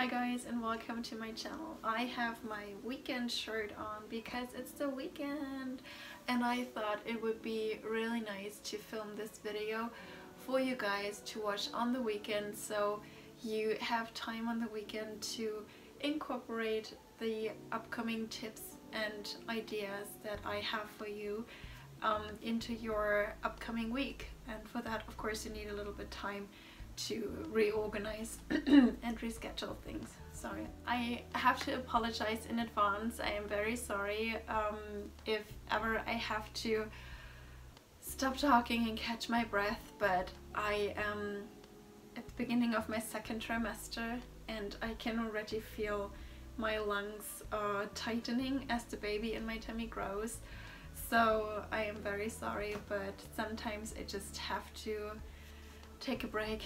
Hi guys, and welcome to my channel. I have my weekend shirt on because it's the weekend and I thought it would be really nice to film this video for you guys to watch on the weekend, so you have time on the weekend to incorporate the upcoming tips and ideas that I have for you into your upcoming week. And for that, of course, you need a little bit of time to reorganize and reschedule things. Sorry, I have to apologize in advance. I am very sorry if ever I have to stop talking and catch my breath, but I am at the beginning of my second trimester and I can already feel my lungs tightening as the baby in my tummy grows. So I am very sorry, but sometimes I just have to take a break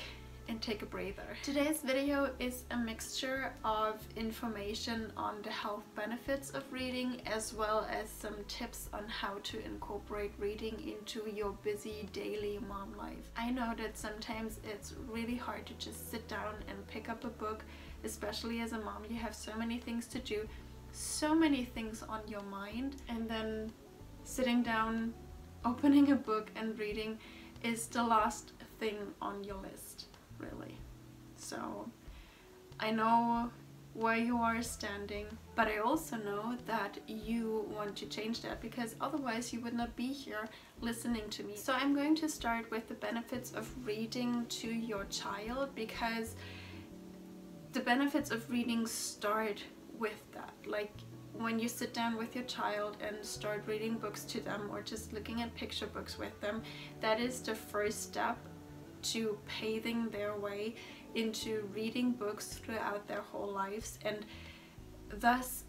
and take a breather. Today's video is a mixture of information on the health benefits of reading, as well as some tips on how to incorporate reading into your busy daily mom life. I know that sometimes it's really hard to just sit down and pick up a book, especially as a mom. You have so many things to do, so many things on your mind, and then sitting down, opening a book and reading is the last thing on your list, really. So I know where you are standing, but I also know that you want to change that, because otherwise you would not be here listening to me. So I'm going to start with the benefits of reading to your child, because the benefits of reading start with that. Like, when you sit down with your child and start reading books to them, or just looking at picture books with them, that is the first step to paving their way into reading books throughout their whole lives, and thus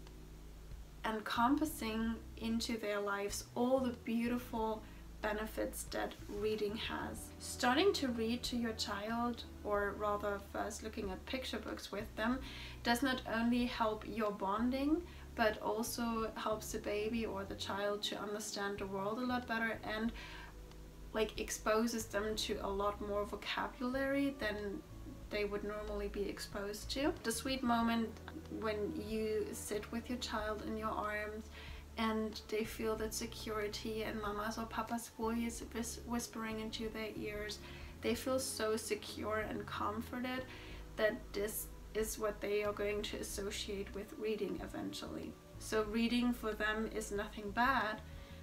encompassing into their lives all the beautiful benefits that reading has. Starting to read to your child, or rather first looking at picture books with them, does not only help your bonding, but also helps the baby or the child to understand the world a lot better, and like exposes them to a lot more vocabulary than they would normally be exposed to. The sweet moment when you sit with your child in your arms and they feel that security, and mama's or papa's voice whispering into their ears, they feel so secure and comforted that this is what they are going to associate with reading eventually. So reading for them is nothing bad,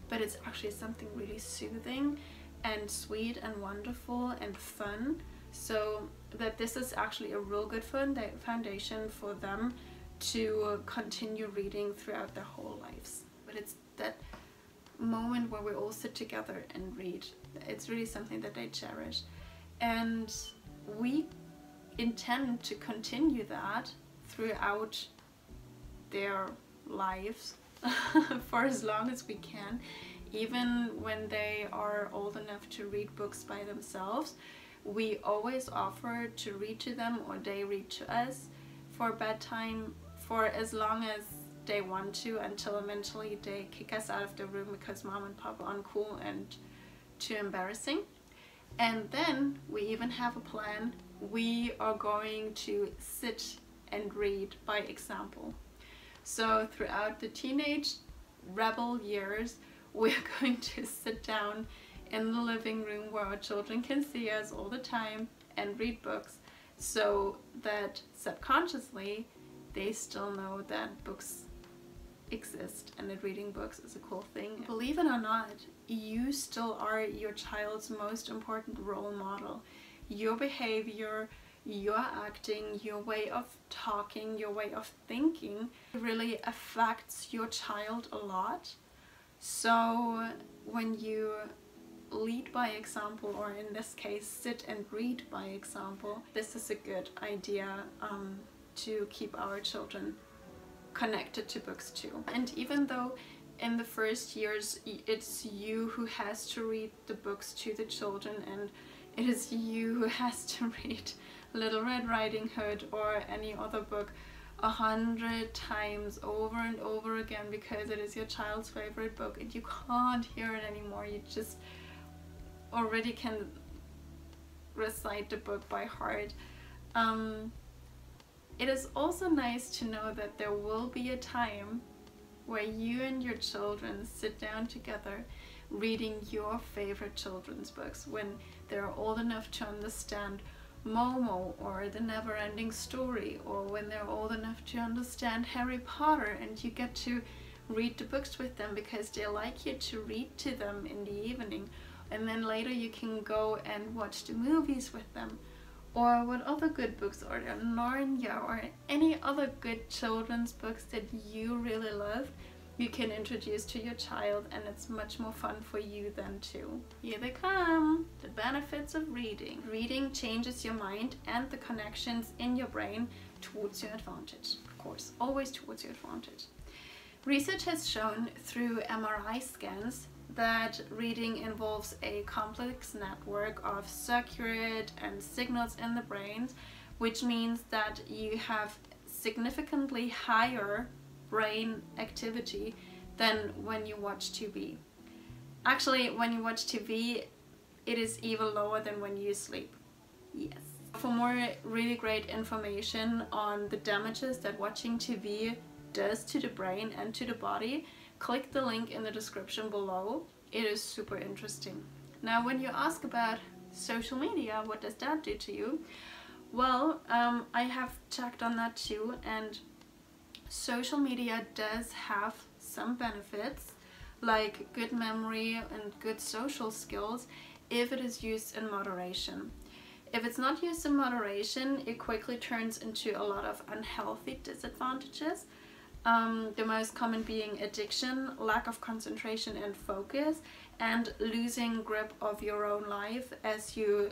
but it's actually something really soothing and sweet and wonderful and fun, so that this is actually a real good foundation for them to continue reading throughout their whole lives. But it's that moment where we all sit together and read. It's really something that they cherish, and we intend to continue that throughout their lives for as long as we can. Even when they are old enough to read books by themselves, we always offer to read to them, or they read to us for bedtime, for as long as they want to, until eventually they kick us out of the room because mom and papa aren't cool and too embarrassing. And then we even have a plan. We are going to sit and read by example. So throughout the teenage rebel years, we're going to sit down in the living room where our children can see us all the time and read books, so that subconsciously they still know that books exist and that reading books is a cool thing. Believe it or not, you still are your child's most important role model. Your behavior, your acting, your way of talking, your way of thinking really affects your child a lot. So when you lead by example, or in this case sit and read by example, this is a good idea to keep our children connected to books too. And even though in the first years it's you who has to read the books to the children, and it is you who has to read Little Red Riding Hood or any other book 100 times over and over again, because it is your child's favorite book and you can't hear it anymore. You just already can recite the book by heart. It is also nice to know that there will be a time where you and your children sit down together reading your favorite children's books when they're old enough to understand Momo or The Never-Ending Story, or when they're old enough to understand Harry Potter, and you get to read the books with them because they like you to read to them in the evening, and then later you can go and watch the movies with them. Or what other good books are there? Narnia or any other good children's books that you really love, you can introduce to your child, and it's much more fun for you then too. Here they come! The benefits of reading. Reading changes your mind and the connections in your brain towards your advantage. Of course, always towards your advantage. Research has shown through MRI scans that reading involves a complex network of circuit and signals in the brain, which means that you have significantly higher brain activity than when you watch TV. Actually, when you watch TV, it is even lower than when you sleep. Yes. For more really great information on the damages that watching TV does to the brain and to the body, click the link in the description below. It is super interesting. Now, when you ask about social media, what does that do to you? Well, I have checked on that too, and social media does have some benefits, like good memory and good social skills, if it is used in moderation. If it's not used in moderation, it quickly turns into a lot of unhealthy disadvantages. The most common being addiction, lack of concentration and focus, and losing grip of your own life as you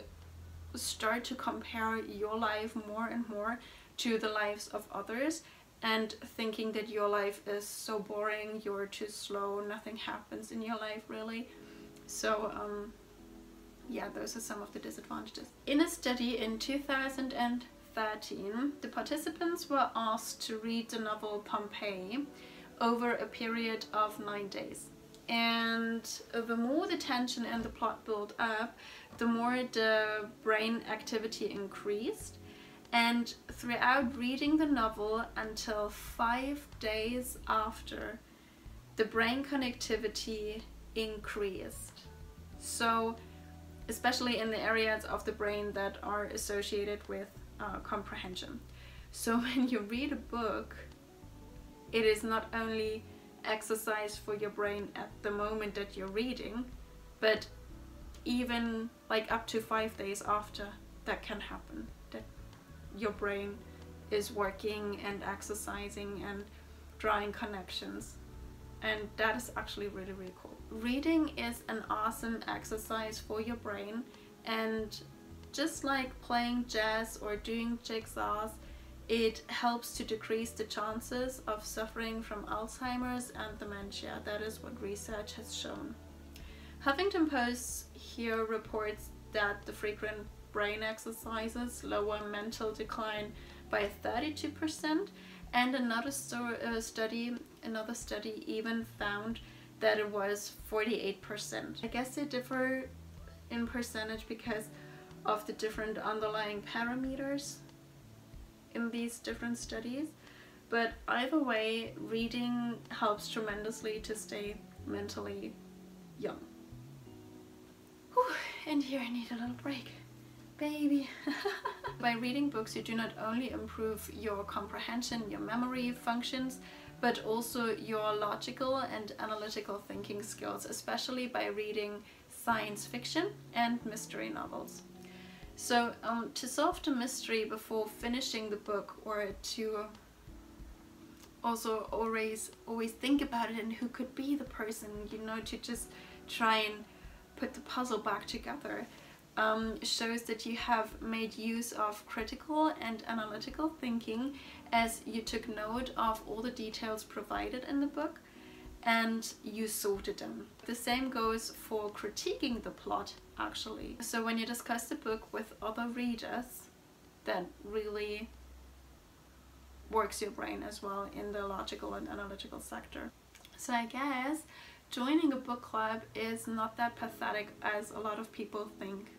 start to compare your life more and more to the lives of others, and thinking that your life is so boring, you're too slow, nothing happens in your life really. So yeah, those are some of the disadvantages. In a study in 2013, the participants were asked to read the novel Pompeii over a period of 9 days. And the more the tension and the plot built up, the more the brain activity increased. And throughout reading the novel until 5 days after, the brain connectivity increased. So, especially in the areas of the brain that are associated with comprehension. So when you read a book, it is not only exercise for your brain at the moment that you're reading, but even like up to 5 days after, that can happen, that your brain is working and exercising and drawing connections, and that is actually really, really cool. Reading is an awesome exercise for your brain, and just like playing jazz or doing jigsaws, it helps to decrease the chances of suffering from Alzheimer's and dementia. That is what research has shown. Huffington Post here reports that the frequent brain exercises lower mental decline by 32%, and another study even found that it was 48%. I guess they differ in percentage because of the different underlying parameters in these different studies, but either way, reading helps tremendously to stay mentally young. Whew, and here I need a little break, baby. By reading books, you do not only improve your comprehension, your memory functions, but also your logical and analytical thinking skills, especially by reading science fiction and mystery novels. So to solve the mystery before finishing the book, or to also always think about it and who could be the person, you know, to just try and put the puzzle back together, shows that you have made use of critical and analytical thinking, as you took note of all the details provided in the book and you sorted them. The same goes for critiquing the plot, actually. So when you discuss the book with other readers, that really works your brain as well in the logical and analytical sector. So I guess joining a book club is not that pathetic as a lot of people think.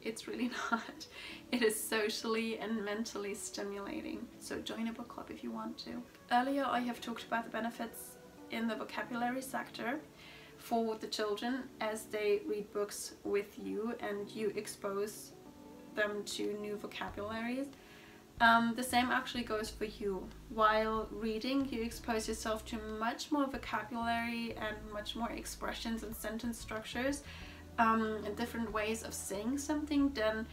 It's really not. It is socially and mentally stimulating. So join a book club if you want to. Earlier I have talked about the benefits in the vocabulary sector for the children as they read books with you and you expose them to new vocabularies. The same actually goes for you. While reading, you expose yourself to much more vocabulary and much more expressions and sentence structures, and different ways of saying something than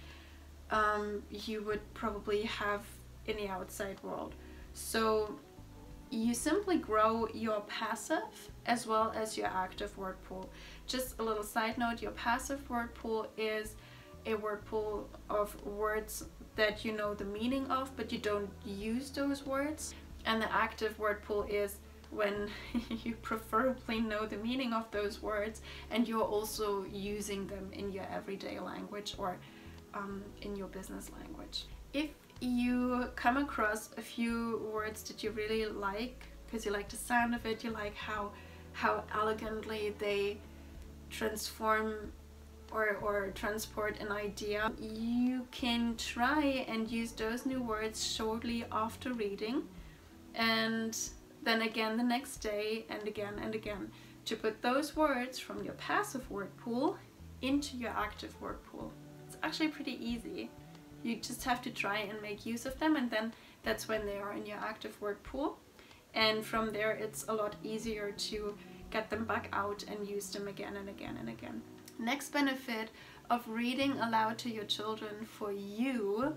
you would probably have in the outside world. So you simply grow your passive as well as your active word pool. Just a little side note, your passive word pool is a word pool of words that you know the meaning of, but you don't use those words. And the active word pool is when you preferably know the meaning of those words and you're also using them in your everyday language or in your business language. If you come across a few words that you really like, because you like the sound of it, you like how elegantly they transform or transport an idea, you can try and use those new words shortly after reading, and then again the next day, and again to put those words from your passive word pool into your active word pool. It's actually pretty easy. You just have to try and make use of them, and then that's when they are in your active word pool, and from there it's a lot easier to get them back out and use them again and again and again. Next benefit of reading aloud to your children for you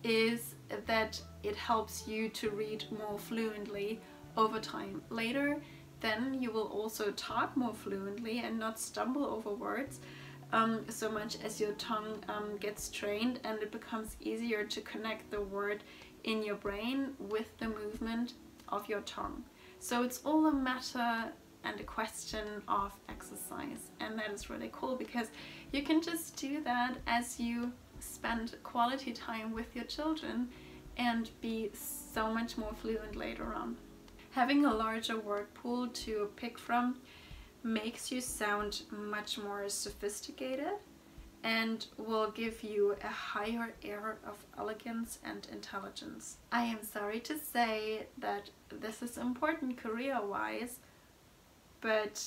is that it helps you to read more fluently over time. Later, then you will also talk more fluently and not stumble over words so much as your tongue gets trained, and it becomes easier to connect the word in your brain with the movement of your tongue. So it's all a matter and a question of exercise, and that is really cool because you can just do that as you spend quality time with your children and be so much more fluent later on. Having a larger word pool to pick from makes you sound much more sophisticated and will give you a higher air of elegance and intelligence. I am sorry to say that this is important career-wise, but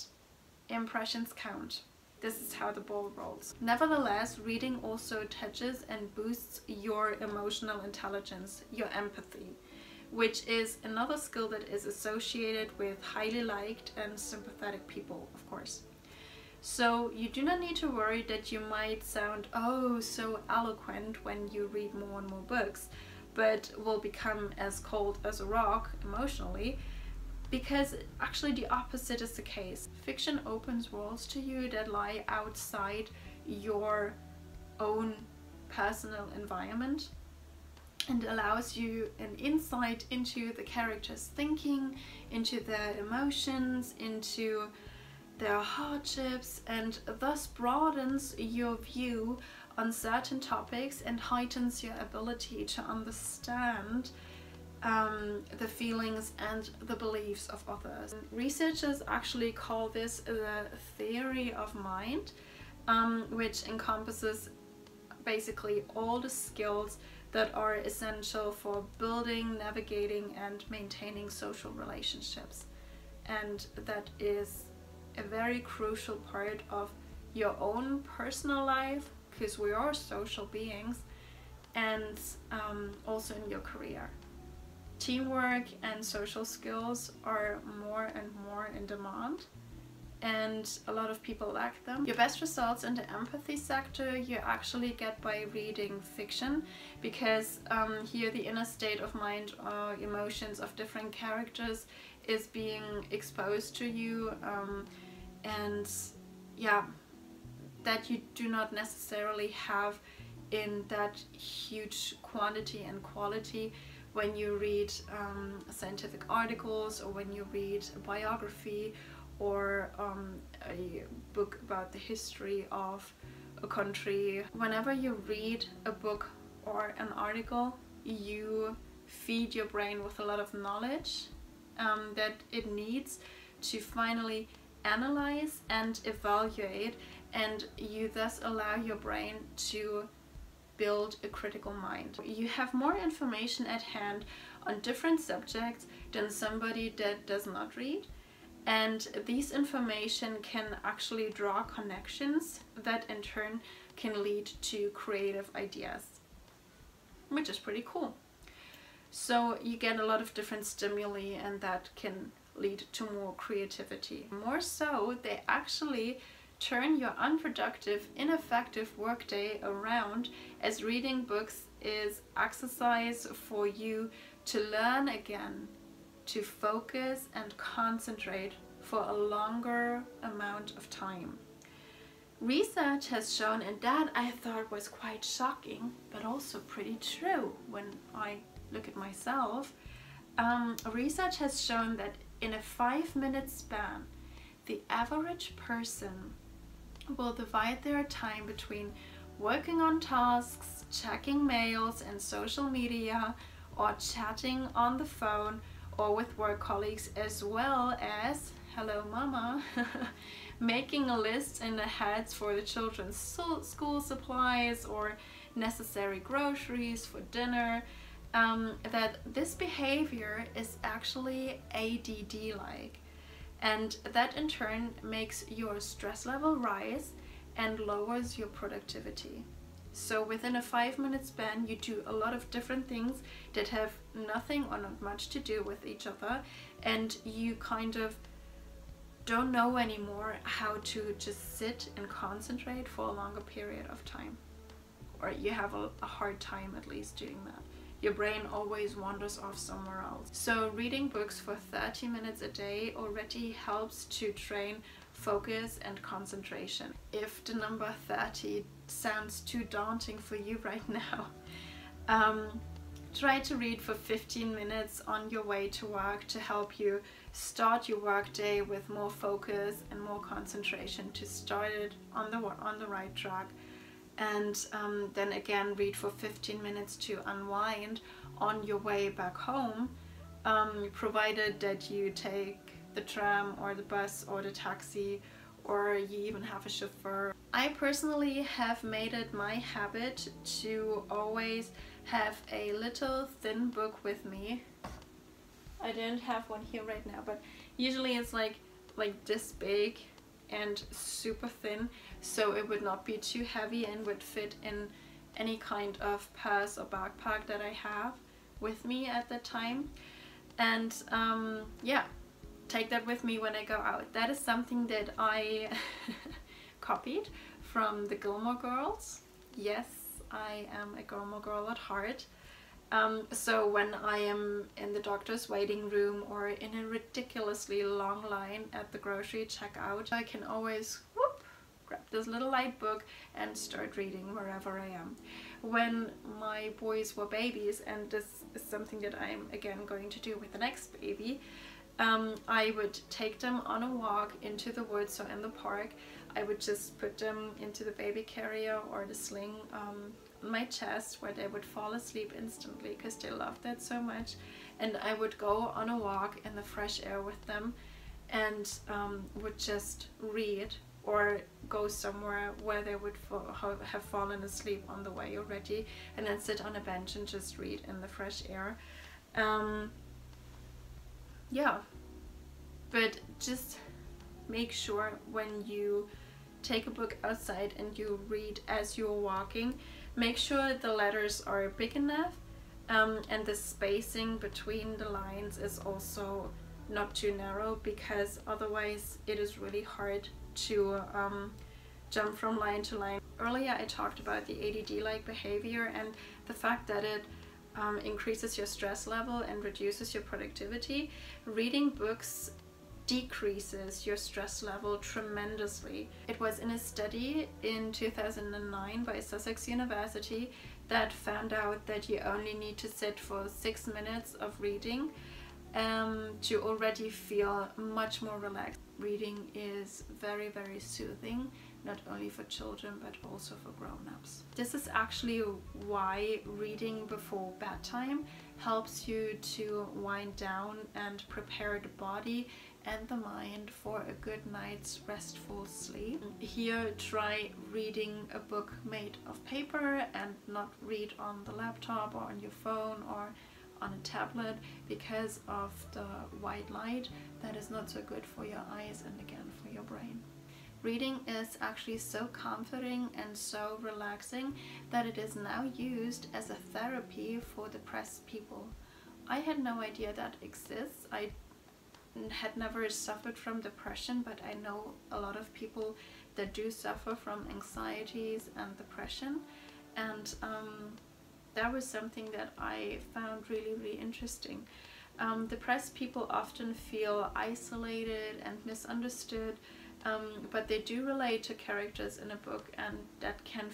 impressions count. This is how the ball rolls. Nevertheless, reading also touches and boosts your emotional intelligence, your empathy, which is another skill that is associated with highly liked and sympathetic people, of course. So you do not need to worry that you might sound oh so eloquent when you read more and more books, but will become as cold as a rock emotionally, because actually the opposite is the case. Fiction opens worlds to you that lie outside your own personal environment and allows you an insight into the characters' thinking, into their emotions, into their hardships, and thus broadens your view on certain topics and heightens your ability to understand the feelings and the beliefs of others. Researchers actually call this the theory of mind, which encompasses basically all the skills that are essential for building, navigating, and maintaining social relationships. And that is a very crucial part of your own personal life, because we are social beings, and also in your career. Teamwork and social skills are more and more in demand, and a lot of people lack them. Your best results in the empathy sector you actually get by reading fiction, because here the inner state of mind or emotions of different characters is being exposed to you, and yeah, that you do not necessarily have in that huge quantity and quality when you read scientific articles, or when you read a biography or a book about the history of a country. Whenever you read a book or an article, you feed your brain with a lot of knowledge that it needs to finally analyze and evaluate, and you thus allow your brain to build a critical mind. You have more information at hand on different subjects than somebody that does not read. And these information can actually draw connections that in turn can lead to creative ideas, which is pretty cool. So you get a lot of different stimuli, and that can lead to more creativity. More so, they actually turn your unproductive, ineffective workday around, as reading books is exercise for you to learn again, to focus and concentrate for a longer amount of time. Research has shown, and that I thought was quite shocking, but also pretty true when I look at myself. Research has shown that in a 5-minute span, the average person will divide their time between working on tasks, checking mails and social media, or chatting on the phone or with work colleagues, as well as, hello mama, making a list in the heads for the children's school supplies or necessary groceries for dinner. That this behavior is actually ADD-like, and that in turn makes your stress level rise and lowers your productivity. So within a 5-minute span, you do a lot of different things that have nothing or not much to do with each other, and you kind of don't know anymore how to just sit and concentrate for a longer period of time. Or you have a hard time at least doing that. Your brain always wanders off somewhere else. So reading books for 30 minutes a day already helps to train focus and concentration. If the number 30 sounds too daunting for you right now, try to read for 15 minutes on your way to work to help you start your work day with more focus and more concentration, to start it on the right track. And then again read for 15 minutes to unwind on your way back home, provided that you take the tram or the bus or the taxi, or you even have a chauffeur. I personally have made it my habit to always have a little thin book with me. I don't have one here right now, but usually it's like this big and super thin, so it would not be too heavy and would fit in any kind of purse or backpack that I have with me at the time. And yeah, take that with me when I go out. That is something that I copied from the Gilmore Girls. Yes, I am a Gilmore Girl at heart. So when I am in the doctor's waiting room or in a ridiculously long line at the grocery checkout, I can always grab this little light book and start reading wherever I am. When my boys were babies, and this is something that I'm again going to do with the next baby, I would take them on a walk into the woods or in the park. I would just put them into the baby carrier or the sling on my chest, where they would fall asleep instantly because they loved that so much. And I would go on a walk in the fresh air with them, and would just read, or go somewhere where they would have fallen asleep on the way already, and then sit on a bench and just read in the fresh air. Yeah, but just make sure when you take a book outside and you read as you're walking, make sure the letters are big enough, and the spacing between the lines is also not too narrow, because otherwise it is really hard to jump from line to line. Earlier I talked about the ADD-like behavior and the fact that it increases your stress level and reduces your productivity. Reading books decreases your stress level tremendously. It was in a study in 2009 by Sussex University that found out that you only need to sit for 6 minutes of reading to already feel much more relaxed. Reading is very, very soothing, not only for children but also for grown-ups. This is actually why reading before bedtime helps you to wind down and prepare the body and the mind for a good night's restful sleep. Here, try reading a book made of paper and not read on the laptop or on your phone or on a tablet, because of the white light that is not so good for your eyes and again for your brain. Reading is actually so comforting and so relaxing that it is now used as a therapy for depressed people. I had no idea that exists. I had never suffered from depression, but I know a lot of people that do suffer from anxieties and depression, and that was something that I found really interesting. Depressed people often feel isolated and misunderstood, but they do relate to characters in a book, and they can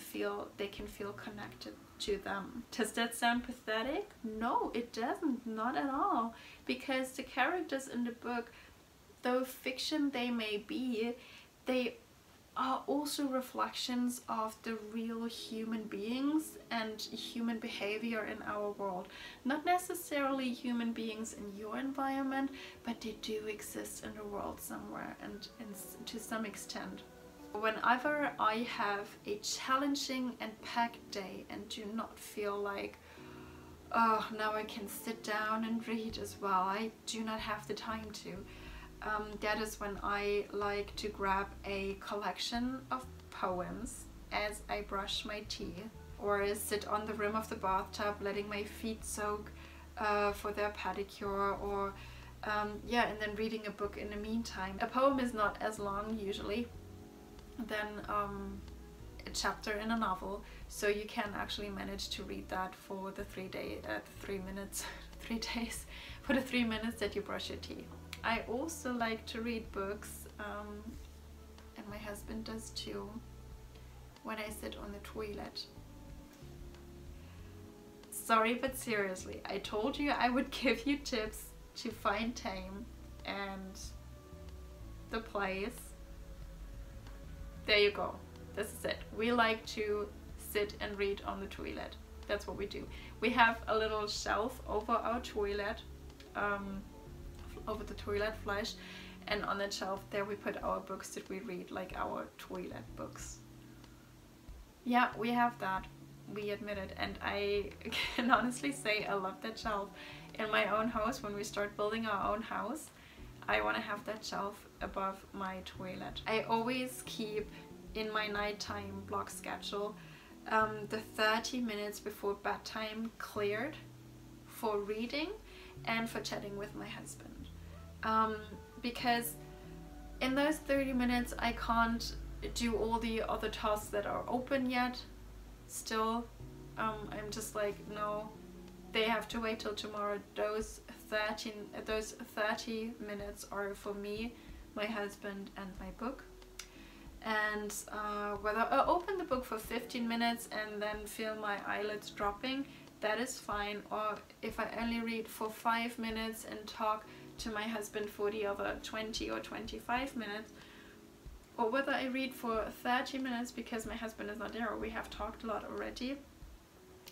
feel connected to them. Does that sound pathetic? No, it doesn't, not at all, because the characters in the book, though fiction they may be, they are also reflections of the real human beings and human behavior in our world. Not necessarily human beings in your environment, but they do exist in the world somewhere and to some extent. Whenever I have a challenging and packed day and do not feel like, oh, now I can sit down and read as well, I do not have the time to. That is when I like to grab a collection of poems as I brush my teeth, or sit on the rim of the bathtub letting my feet soak for their pedicure, or yeah, and then reading a book in the meantime. A poem is not as long usually than a chapter in a novel, so you can actually manage to read that for the 3 minutes for the 3 minutes that you brush your teeth. I also like to read books, and my husband does too, when I sit on the toilet. Sorry, but seriously, I told you I would give you tips to find time and the place. There you go. This is it. We like to sit and read on the toilet. That's what we do. We have a little shelf over our toilet, over the toilet flush, and on that shelf there we put our books that we read, like our toilet books. Yeah, we have that. We admit it, and I can honestly say I love that shelf. In my own house, when we start building our own house, I want to have that shelf above my toilet. I always keep in my nighttime block schedule the 30 minutes before bedtime cleared for reading and for chatting with my husband. Because in those 30 minutes I can't do all the other tasks that are open yet. Still, I'm just like, no, they have to wait till tomorrow. Those 30 minutes are for me, my husband, and my book. And whether I open the book for 15 minutes and then feel my eyelids dropping, that is fine. Or if I only read for 5 minutes and talk to my husband for the other 20 or 25 minutes, or whether I read for 30 minutes because my husband is not there or we have talked a lot already,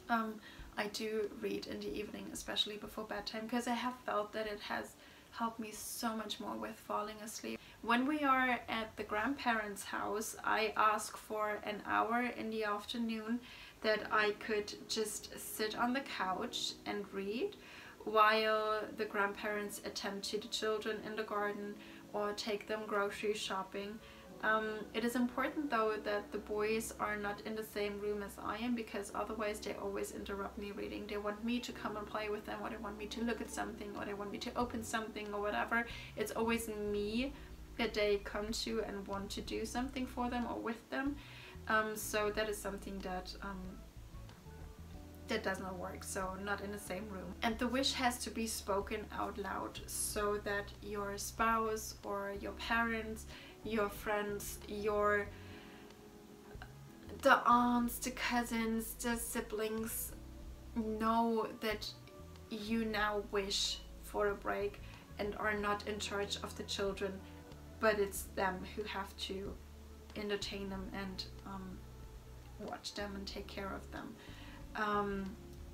I do read in the evening, especially before bedtime, because I have felt that it has helped me so much more with falling asleep. When we are at the grandparents' house, I ask for an hour in the afternoon that I could just sit on the couch and read while the grandparents attend to the children in the garden or take them grocery shopping. It is important though that the boys are not in the same room as I am, because otherwise they always interrupt me reading. They want me to come and play with them, or they want me to look at something, or they want me to open something or whatever. It's always me that they come to and want to do something for them or with them. So that is something that that does not work, so not in the same room. And the wish has to be spoken out loud so that your spouse or your parents, your friends, the aunts, the cousins, the siblings know that you now wish for a break and are not in charge of the children, but it's them who have to entertain them and watch them and take care of them.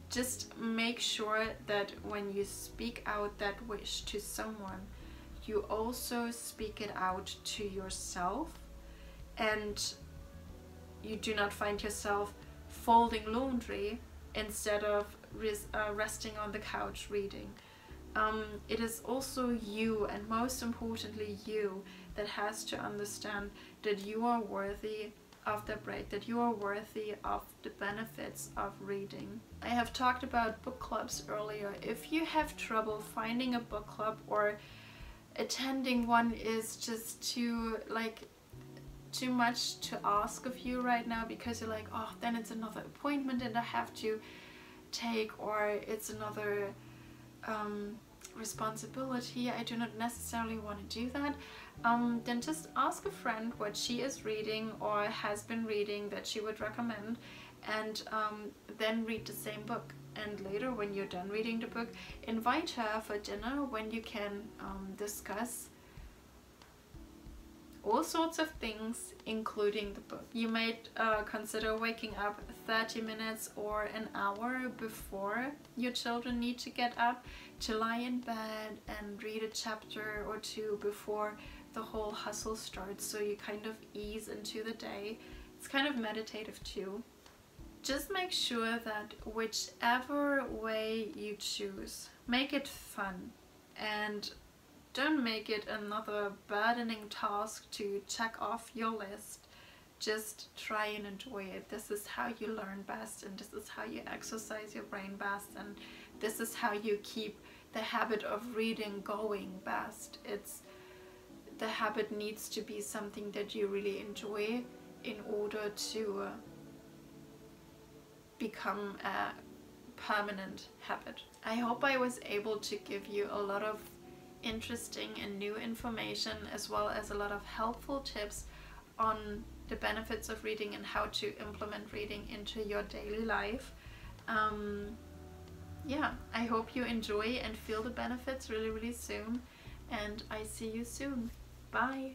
Just make sure that when you speak out that wish to someone, you also speak it out to yourself, and you do not find yourself folding laundry instead of resting on the couch reading. It is also you, and most importantly you, that has to understand that you are worthy of the break, that you are worthy of the benefits of reading. I have talked about book clubs earlier. If you have trouble finding a book club, or attending one is just too much to ask of you right now, because you're like, oh, then it's another appointment and I have to take, or it's another responsibility, I do not necessarily want to do that, then just ask a friend what she is reading or has been reading that she would recommend, and then read the same book. And later, when you're done reading the book, invite her for dinner when you can discuss all sorts of things, including the book. You might consider waking up 30 minutes or an hour before your children need to get up, to lie in bed and read a chapter or two before the whole hustle starts, so you kind of ease into the day. It's kind of meditative too. Just make sure that whichever way you choose, make it fun, and don't make it another burdening task to check off your list. Just try and enjoy it. This is how you learn best, and this is how you exercise your brain best, and this is how you keep the habit of reading going best. The habit needs to be something that you really enjoy in order to become a permanent habit. I hope I was able to give you a lot of interesting and new information, as well as a lot of helpful tips on the benefits of reading and how to implement reading into your daily life. Yeah, I hope you enjoy and feel the benefits really, really soon, and I see you soon. Bye!